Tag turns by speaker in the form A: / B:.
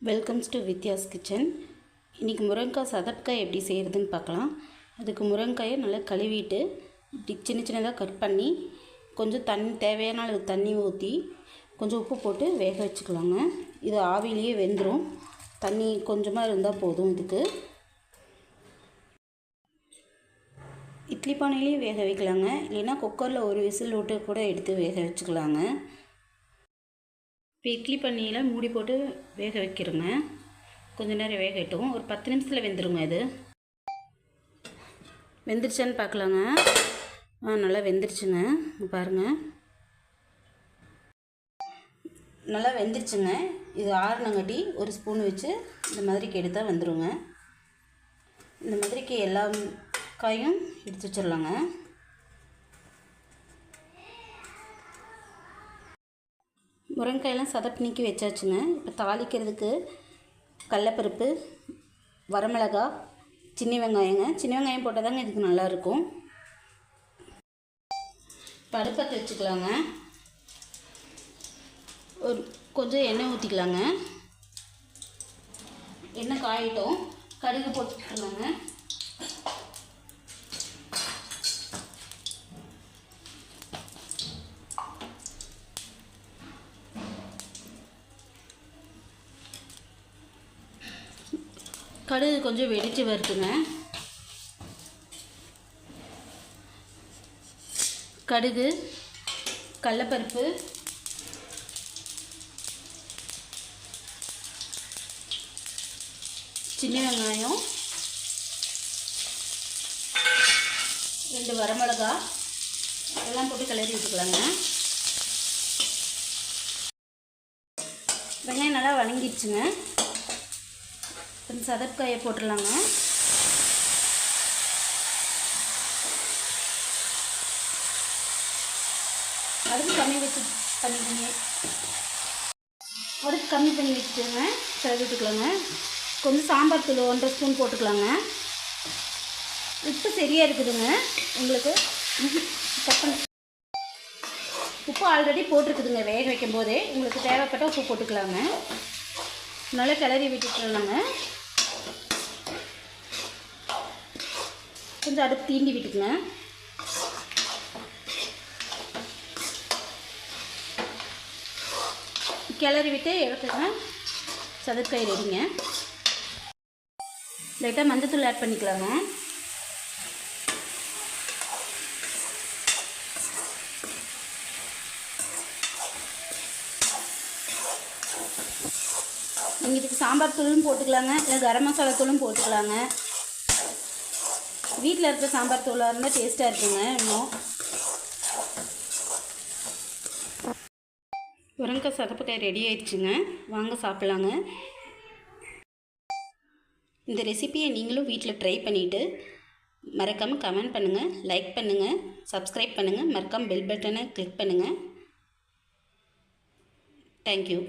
A: Welcomes to Vidya's kitchen. இன்றைக்கி முருங்கைக்காய் சதப்புக்காய் எப்படி செய்கிறதுன்னு பார்க்கலாம். அதுக்கு முருங்கைக்காயை நல்லா கழுவிட்டு இப்படி சின்ன சின்னதாக கட் பண்ணி கொஞ்சம் தேவையான அளவு தண்ணி ஊற்றி கொஞ்சம் உப்பு போட்டு வேக வச்சுக்கலாங்க. இது ஆவிலேயே வெந்துடும். தண்ணி கொஞ்சமாக இருந்தால் போதும். இதுக்கு இட்லி பானையிலேயே வேக வைக்கலாங்க, இல்லைன்னா குக்கரில் ஒரு விசில் விட்டு கூட எடுத்து வேக வச்சுக்கலாங்க. இப்போ இட்லி பண்ணியில் மூடி போட்டு வேக வைக்கிறோங்க. கொஞ்சம் நேரம் வேகட்டும். ஒரு 10 நிமிஷத்தில் வெந்துருங்க. இது வெந்துருச்சான்னு பார்க்கலாங்க. நல்லா வெந்துருச்சுங்க. பாருங்கள், நல்லா வெந்துருச்சுங்க. இது ஆறுனங்காட்டி ஒரு ஸ்பூன் வச்சு இந்த மாதிரிக்கு எடுத்தால் வந்துடுங்க. இந்த மாதிரிக்கு எல்லா காயும் எடுத்து வச்சிடலாங்க. முருங்கைக்காயெல்லாம் சதப்பு நீக்கி வச்சாச்சுங்க. இப்போ தாளிக்கிறதுக்கு கடலப்பருப்பு, வரமிளகா, சின்ன வெங்காயங்க. சின்ன வெங்காயம் போட்டால் தாங்க இதுக்கு நல்லாயிருக்கும். இப்போ அடுப்பத்தை வச்சுக்கலாங்க. ஒரு கொஞ்சம் எண்ணெய் ஊற்றிக்கலாங்க. எண்ணெய் காயிட்டும். கடுகு போட்டுக்கலாங்க. கடுகு கொஞ்சம் வெடித்து வருதுங்க. கடுகு, கடலப்பருப்பு, சின்ன வெங்காயம், 2 வரமிளகா எல்லாம் போட்டு கிளறி விட்டுக்கலாங்க. வெங்காயம் நல்லா வணங்கிடுச்சுங்க. கொஞ்சம் சதப்புக்காயை போட்டுடலாங்க. அடுப்பு கம்மி பண்ணி வச்சுட்டுங்க கிளறி விட்டுக்கலாங்க. கொஞ்சம் சாம்பார் தூள் 1.5 ஸ்பூன் போட்டுக்கலாங்க. உப்பு சரியாக இருக்குதுங்க உங்களுக்கு. உப்பு ஆல்ரெடி போட்டிருக்குதுங்க வேக வைக்கும் போதே. உங்களுக்கு தேவைப்பட்ட உப்பு போட்டுக்கலாங்க. நல்லா கிளறி விட்டுக்கலாங்க. கொஞ்சம் அடுப்பு தீண்டி விட்டுக்குங்க. கிளறி விட்டு எடுத்துங்க. சதப்புக்காய் ரெடிங்க. லைட்டாக மஞ்சத்தூள் ஆட் பண்ணிக்கலாங்க. நீங்கள் இதுக்கு சாம்பார் தூளும் போட்டுக்கலாங்க, இல்லை கரம் மசாலா தூளும் போட்டுக்கலாங்க. வீட்டில் இருக்கிற சாம்பார் தூளாக இருந்தால் டேஸ்ட்டாக இருக்குங்க. இன்னும் முருங்கைக்காய் சதப்புக்காய் ரெடி ஆயிடுச்சுங்க. வாங்க சாப்பிட்லாங்க. இந்த ரெசிபியை நீங்களும் வீட்டில் ட்ரை பண்ணிவிட்டு மறக்காமல் கமெண்ட் பண்ணுங்கள், லைக் பண்ணுங்கள், சப்ஸ்கிரைப் பண்ணுங்கள், மறக்காமல் பெல் பட்டனை கிளிக் பண்ணுங்கள். தேங்க்யூ.